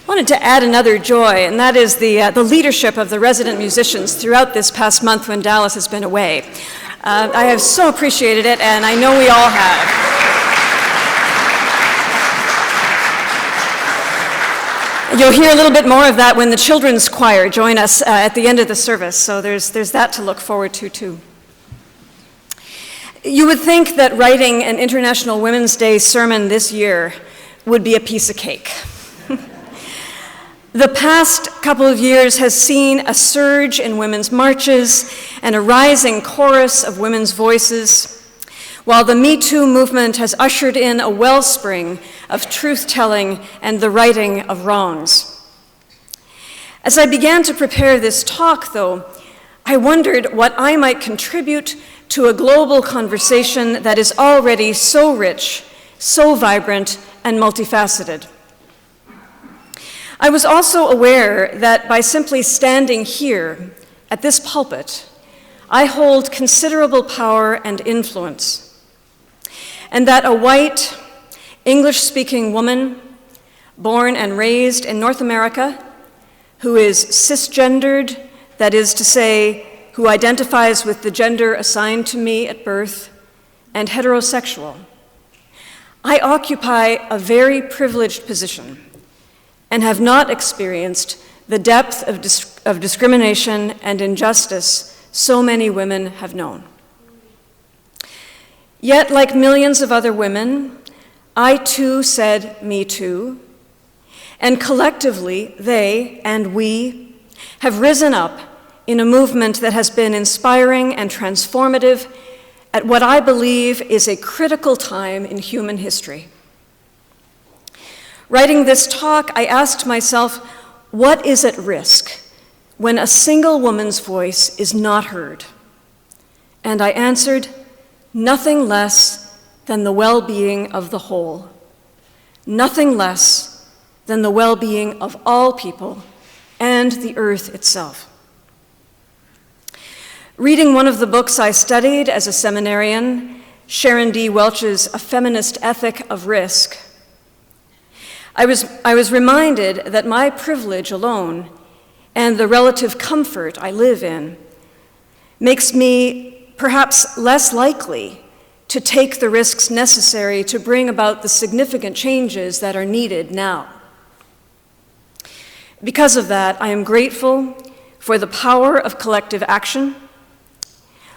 wanted to add another joy, and that is the leadership of the resident musicians throughout this past month when Dallas has been away. I have so appreciated it, and I know we all have. You'll hear a little bit more of that when the children's choir join us at the end of the service, so there's that to look forward to, too. You would think that writing an International Women's Day sermon this year would be a piece of cake. The past couple of years has seen a surge in women's marches and a rising chorus of women's voices, while the Me Too movement has ushered in a wellspring of truth-telling and the righting of wrongs. As I began to prepare this talk, though, I wondered what I might contribute to a global conversation that is already so rich, so vibrant, and multifaceted. I was also aware that by simply standing here at this pulpit, I hold considerable power and influence, and that a white, English-speaking woman, born and raised in North America, who is cisgendered, that is to say, who identifies with the gender assigned to me at birth, and heterosexual, I occupy a very privileged position and have not experienced the depth of discrimination and injustice so many women have known. Yet, like millions of other women, I too said Me Too, and collectively they and we have risen up in a movement that has been inspiring and transformative at what I believe is a critical time in human history. Writing this talk, I asked myself, what is at risk when a single woman's voice is not heard? And I answered, nothing less than the well-being of the whole, nothing less than the well-being of all people and the earth itself. Reading one of the books I studied as a seminarian, Sharon D. Welch's A Feminist Ethic of Risk, I was reminded that my privilege alone and the relative comfort I live in makes me perhaps less likely to take the risks necessary to bring about the significant changes that are needed now. Because of that, I am grateful for the power of collective action,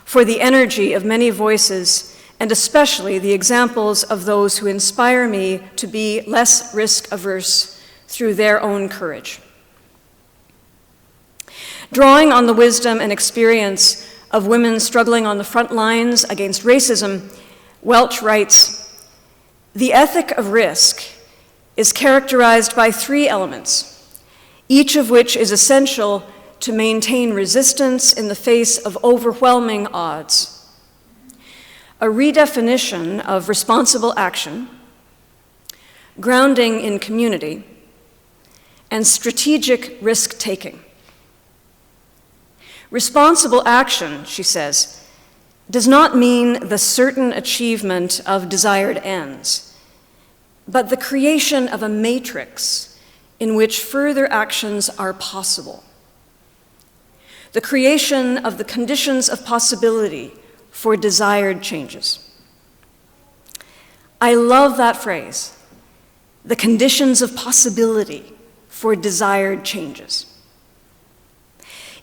for the energy of many voices, and especially the examples of those who inspire me to be less risk-averse through their own courage. Drawing on the wisdom and experience of women struggling on the front lines against racism, Welch writes, "The ethic of risk is characterized by 3 elements, each of which is essential to maintain resistance in the face of overwhelming odds. A redefinition of responsible action, grounding in community, and strategic risk-taking." Responsible action, she says, does not mean the certain achievement of desired ends, but the creation of a matrix in which further actions are possible. The creation of the conditions of possibility for desired changes. I love that phrase, the conditions of possibility for desired changes.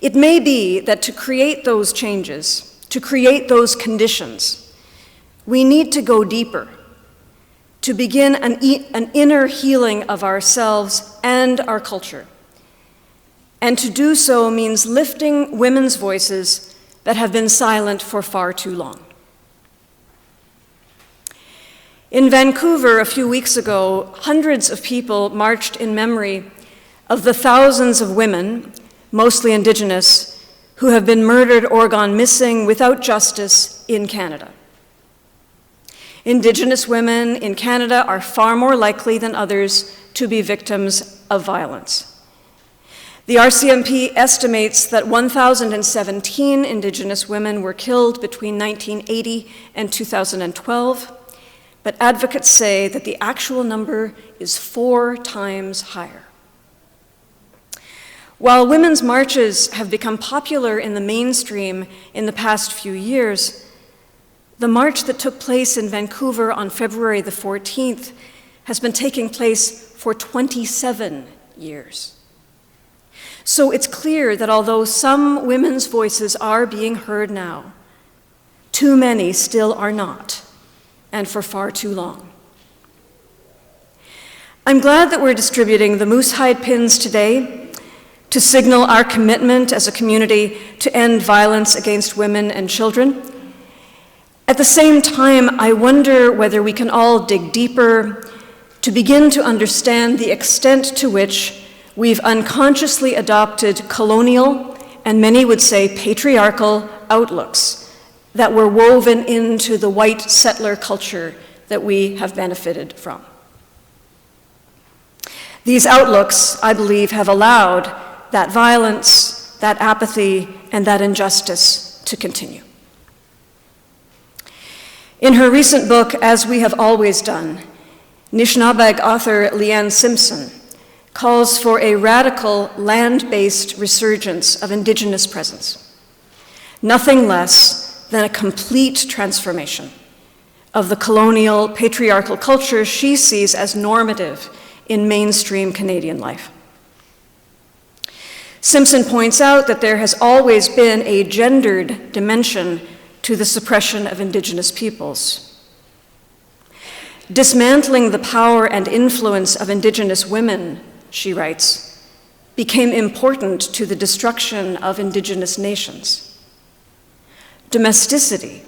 It may be that to create those changes, to create those conditions, we need to go deeper, to begin an inner healing of ourselves and our culture. And to do so means lifting women's voices that have been silent for far too long. In Vancouver a few weeks ago, hundreds of people marched in memory of the thousands of women, mostly Indigenous, who have been murdered or gone missing without justice in Canada. Indigenous women in Canada are far more likely than others to be victims of violence. The RCMP estimates that 1,017 Indigenous women were killed between 1980 and 2012, but advocates say that the actual number is 4 times higher. While women's marches have become popular in the mainstream in the past few years, the march that took place in Vancouver on February the 14th has been taking place for 27 years. So it's clear that although some women's voices are being heard now, too many still are not, and for far too long. I'm glad that we're distributing the moose hide pins today to signal our commitment as a community to end violence against women and children. At the same time, I wonder whether we can all dig deeper to begin to understand the extent to which we've unconsciously adopted colonial, and many would say patriarchal, outlooks that were woven into the white settler culture that we have benefited from. These outlooks, I believe, have allowed that violence, that apathy, and that injustice to continue. In her recent book, As We Have Always Done, Nishnabeg author Ann Simpson calls for a radical land-based resurgence of Indigenous presence, nothing less than a complete transformation of the colonial patriarchal culture she sees as normative in mainstream Canadian life. Simpson points out that there has always been a gendered dimension to the suppression of Indigenous peoples. Dismantling the power and influence of Indigenous women, she writes, became important to the destruction of Indigenous nations. Domesticity,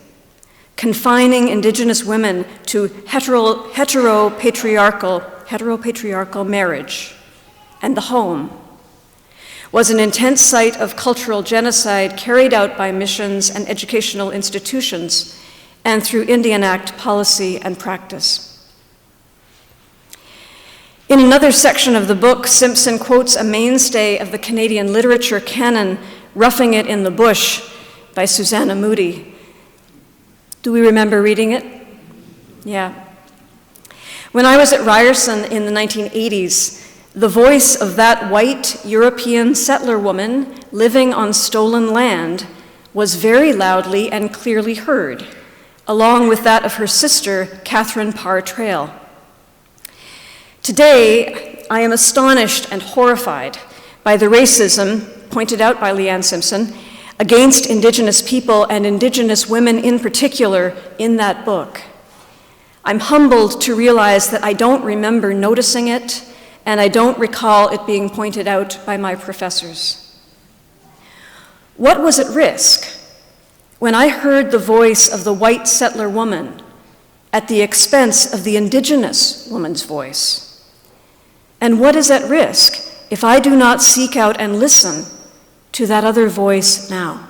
confining Indigenous women to heteropatriarchal marriage and the home, was an intense site of cultural genocide carried out by missions and educational institutions and through Indian Act policy and practice. In another section of the book, Simpson quotes a mainstay of the Canadian literature canon, Roughing It in the Bush by Susanna Moodie. Do we remember reading it? Yeah. When I was at Ryerson in the 1980s, the voice of that white European settler woman living on stolen land was very loudly and clearly heard, along with that of her sister, Catherine Parr Trail. Today, I am astonished and horrified by the racism pointed out by Ann Simpson against Indigenous people and Indigenous women in particular in that book. I'm humbled to realize that I don't remember noticing it, and I don't recall it being pointed out by my professors. What was at risk when I heard the voice of the white settler woman at the expense of the Indigenous woman's voice? And what is at risk if I do not seek out and listen to that other voice now?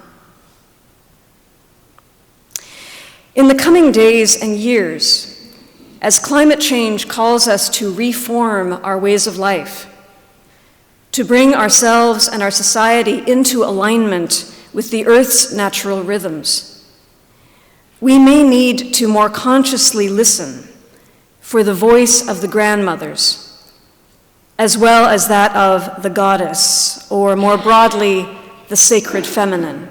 In the coming days and years, as climate change calls us to reform our ways of life, to bring ourselves and our society into alignment with the Earth's natural rhythms, we may need to more consciously listen for the voice of the grandmothers, as well as that of the goddess, or more broadly, the sacred feminine.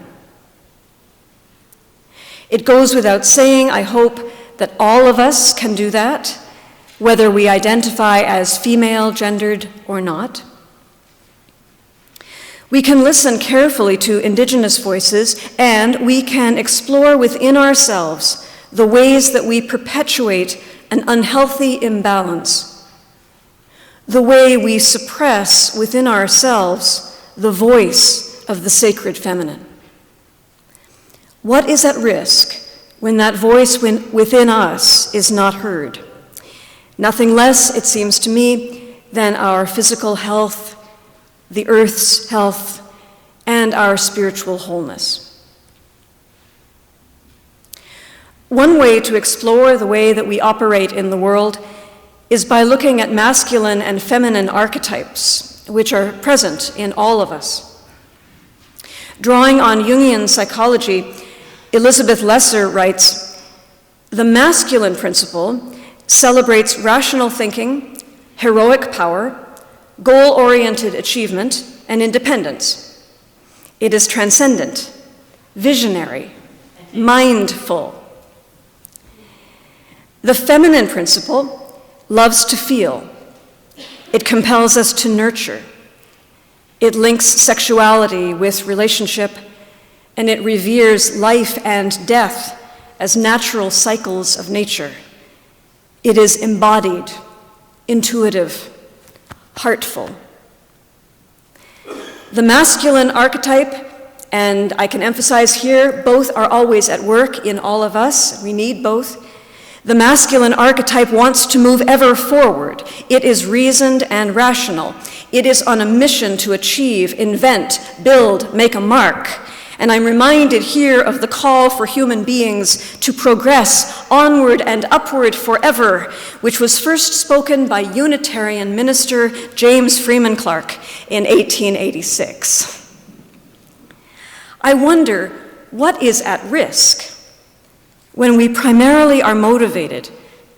It goes without saying, I hope, that all of us can do that, whether we identify as female, gendered, or not. We can listen carefully to Indigenous voices, and we can explore within ourselves the ways that we perpetuate an unhealthy imbalance, the way we suppress within ourselves the voice of the sacred feminine. What is at risk when that voice within us is not heard? Nothing less, it seems to me, than our physical health, the earth's health, and our spiritual wholeness. One way to explore the way that we operate in the world is by looking at masculine and feminine archetypes, which are present in all of us. Drawing on Jungian psychology, Elizabeth Lesser writes, "The masculine principle celebrates rational thinking, heroic power, goal-oriented achievement, and independence. It is transcendent, visionary, mindful. The feminine principle loves to feel. It compels us to nurture. It links sexuality with relationship, and it reveres life and death as natural cycles of nature. It is embodied, intuitive, heartful. The masculine archetype, and I can emphasize here, both are always at work in all of us. We need both. The masculine archetype wants to move ever forward. It is reasoned and rational. It is on a mission to achieve, invent, build, make a mark. And I'm reminded here of the call for human beings to progress onward and upward forever, which was first spoken by Unitarian minister James Freeman Clarke in 1886. I wonder what is at risk when we primarily are motivated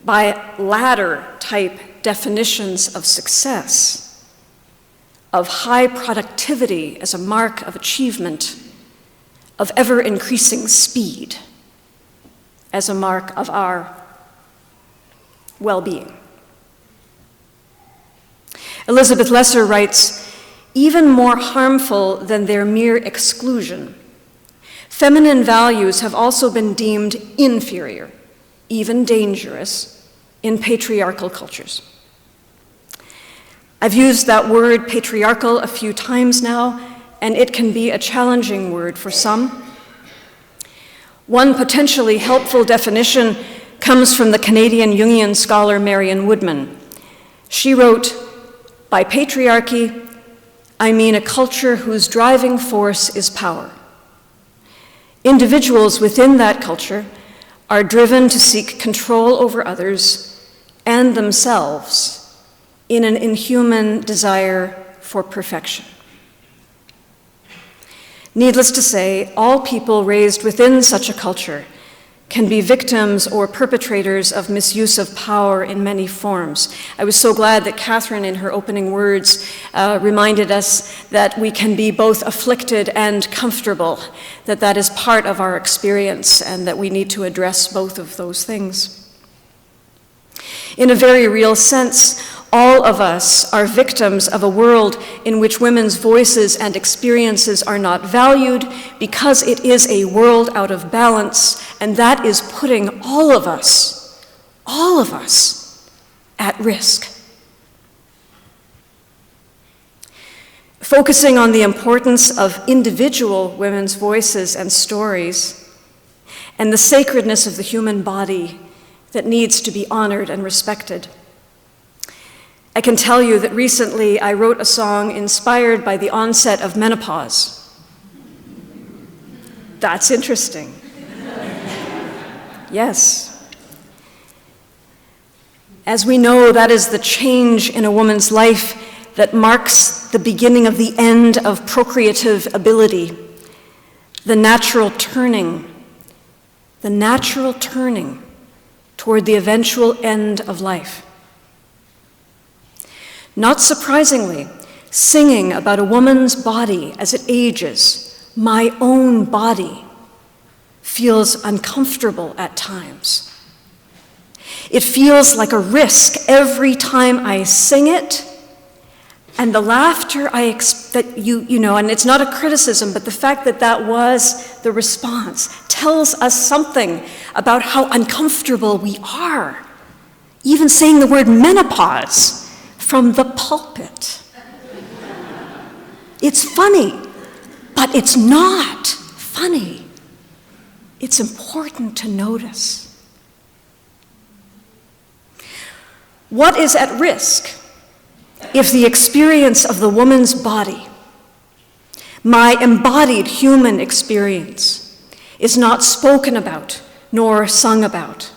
by ladder-type definitions of success, of high productivity as a mark of achievement, of ever-increasing speed as a mark of our well-being. Elizabeth Lesser writes, even more harmful than their mere exclusion, feminine values have also been deemed inferior, even dangerous, in patriarchal cultures. I've used that word patriarchal a few times now, and it can be a challenging word for some. One potentially helpful definition comes from the Canadian Jungian scholar Marion Woodman. She wrote, by patriarchy, I mean a culture whose driving force is power. Individuals within that culture are driven to seek control over others and themselves in an inhuman desire for perfection. Needless to say, all people raised within such a culture can be victims or perpetrators of misuse of power in many forms. I was so glad that Catherine, in her opening words, reminded us that we can be both afflicted and comfortable, that that is part of our experience, and that we need to address both of those things. In a very real sense, all of us are victims of a world in which women's voices and experiences are not valued because it is a world out of balance, and that is putting all of us at risk. Focusing on the importance of individual women's voices and stories and the sacredness of the human body that needs to be honored and respected. I can tell you that recently I wrote a song inspired by the onset of menopause. That's interesting. Yes. As we know, that is the change in a woman's life that marks the beginning of the end of procreative ability, the natural turning toward the eventual end of life. Not surprisingly, singing about a woman's body as it ages, my own body, feels uncomfortable at times. It feels like a risk every time I sing it, and the laughter and it's not a criticism, but the fact that that was the response tells us something about how uncomfortable we are, even saying the word menopause from the pulpit. It's funny, but it's not funny. It's important to notice. What is at risk if the experience of the woman's body, my embodied human experience, is not spoken about nor sung about?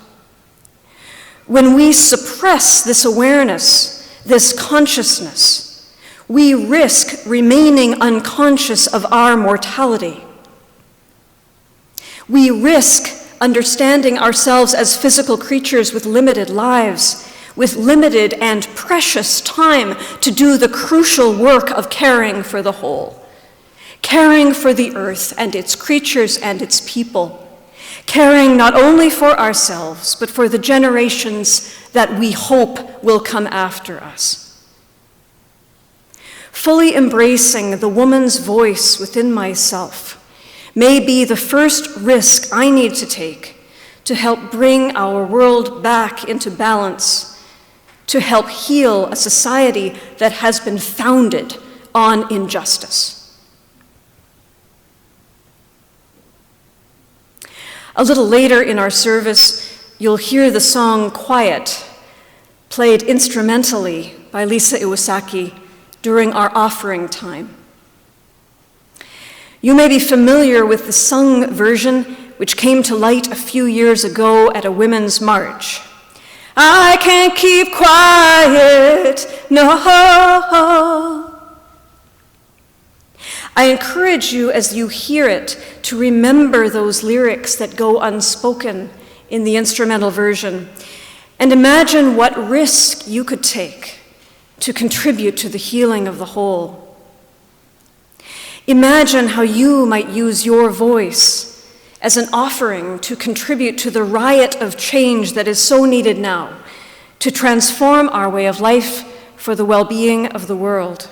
When we suppress this awareness, this consciousness, we risk remaining unconscious of our mortality. We risk understanding ourselves as physical creatures with limited lives. with limited and precious time to do the crucial work of caring for the whole, caring for the earth and its creatures and its people, caring not only for ourselves, but for the generations that we hope will come after us. Fully embracing the woman's voice within myself may be the first risk I need to take to help bring our world back into balance, to help heal a society that has been founded on injustice. A little later in our service, you'll hear the song Quiet, played instrumentally by Lisa Iwasaki during our offering time. You may be familiar with the sung version, which came to light a few years ago at a women's march. I can't keep quiet, no. I encourage you as you hear it to remember those lyrics that go unspoken in the instrumental version and imagine what risk you could take to contribute to the healing of the whole. Imagine how you might use your voice as an offering to contribute to the riot of change that is so needed now to transform our way of life for the well-being of the world.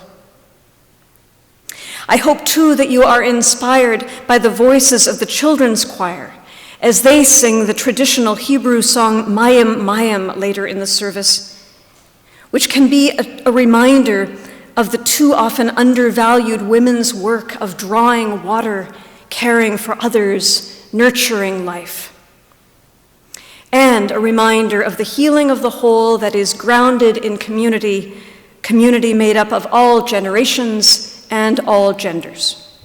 I hope, too, that you are inspired by the voices of the children's choir as they sing the traditional Hebrew song Mayim Mayim later in the service, which can be a reminder of the too often undervalued women's work of drawing water, caring for others, nurturing life, and a reminder of the healing of the whole that is grounded in community made up of all generations and all genders.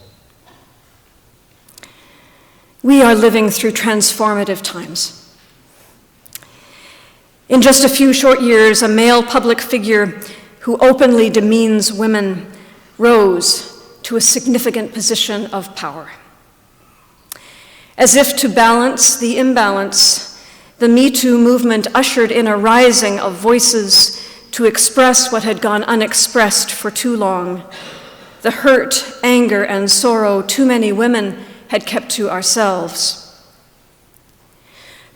We are living through transformative times. In just a few short years, a male public figure who openly demeans women rose to a significant position of power. As if to balance the imbalance, the Me Too movement ushered in a rising of voices to express what had gone unexpressed for too long, the hurt, anger, and sorrow too many women had kept to ourselves.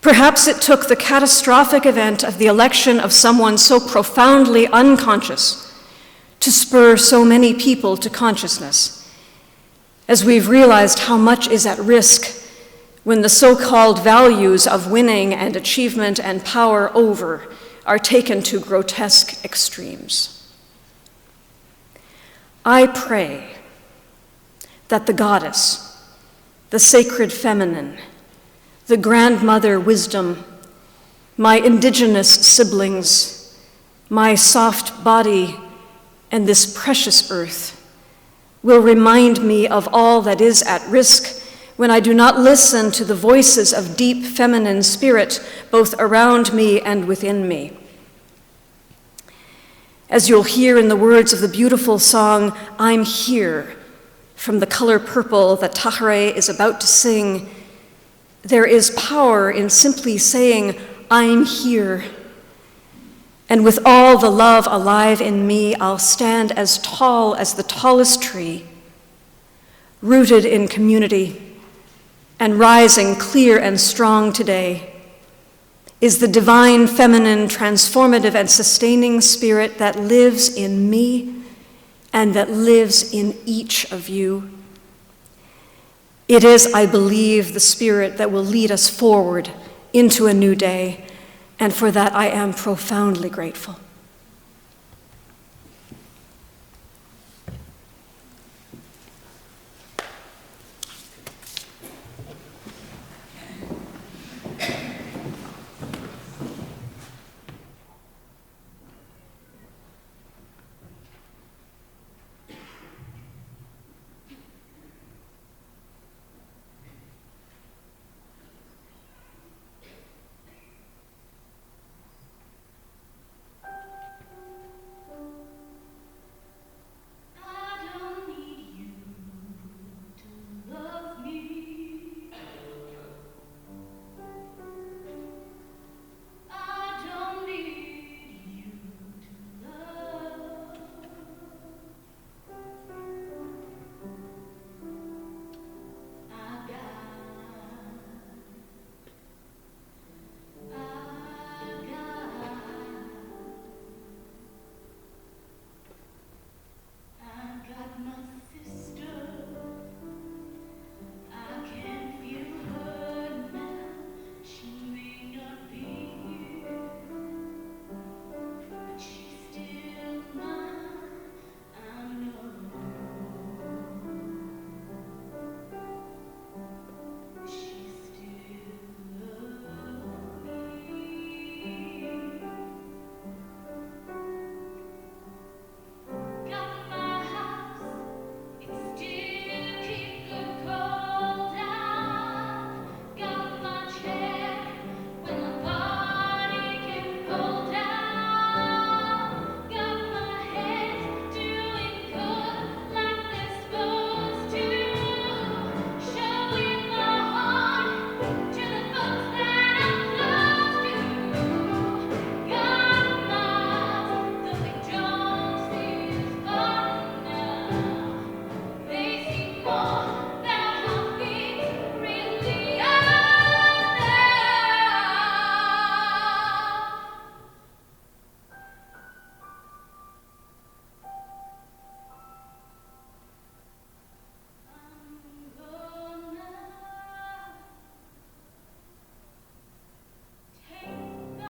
Perhaps it took the catastrophic event of the election of someone so profoundly unconscious to spur so many people to consciousness, as we've realized how much is at risk when the so-called values of winning and achievement and power over are taken to grotesque extremes. I pray that the goddess, the sacred feminine, the grandmother wisdom, my indigenous siblings, my soft body, and this precious earth will remind me of all that is at risk when I do not listen to the voices of deep feminine spirit, both around me and within me. As you'll hear in the words of the beautiful song, I'm Here, from the color purple that Tahare is about to sing, there is power in simply saying, I'm here. And with all the love alive in me, I'll stand as tall as the tallest tree, rooted in community, and rising clear and strong today is the divine, feminine, transformative, and sustaining spirit that lives in me and that lives in each of you. It is, I believe, the spirit that will lead us forward into a new day, and for that I am profoundly grateful.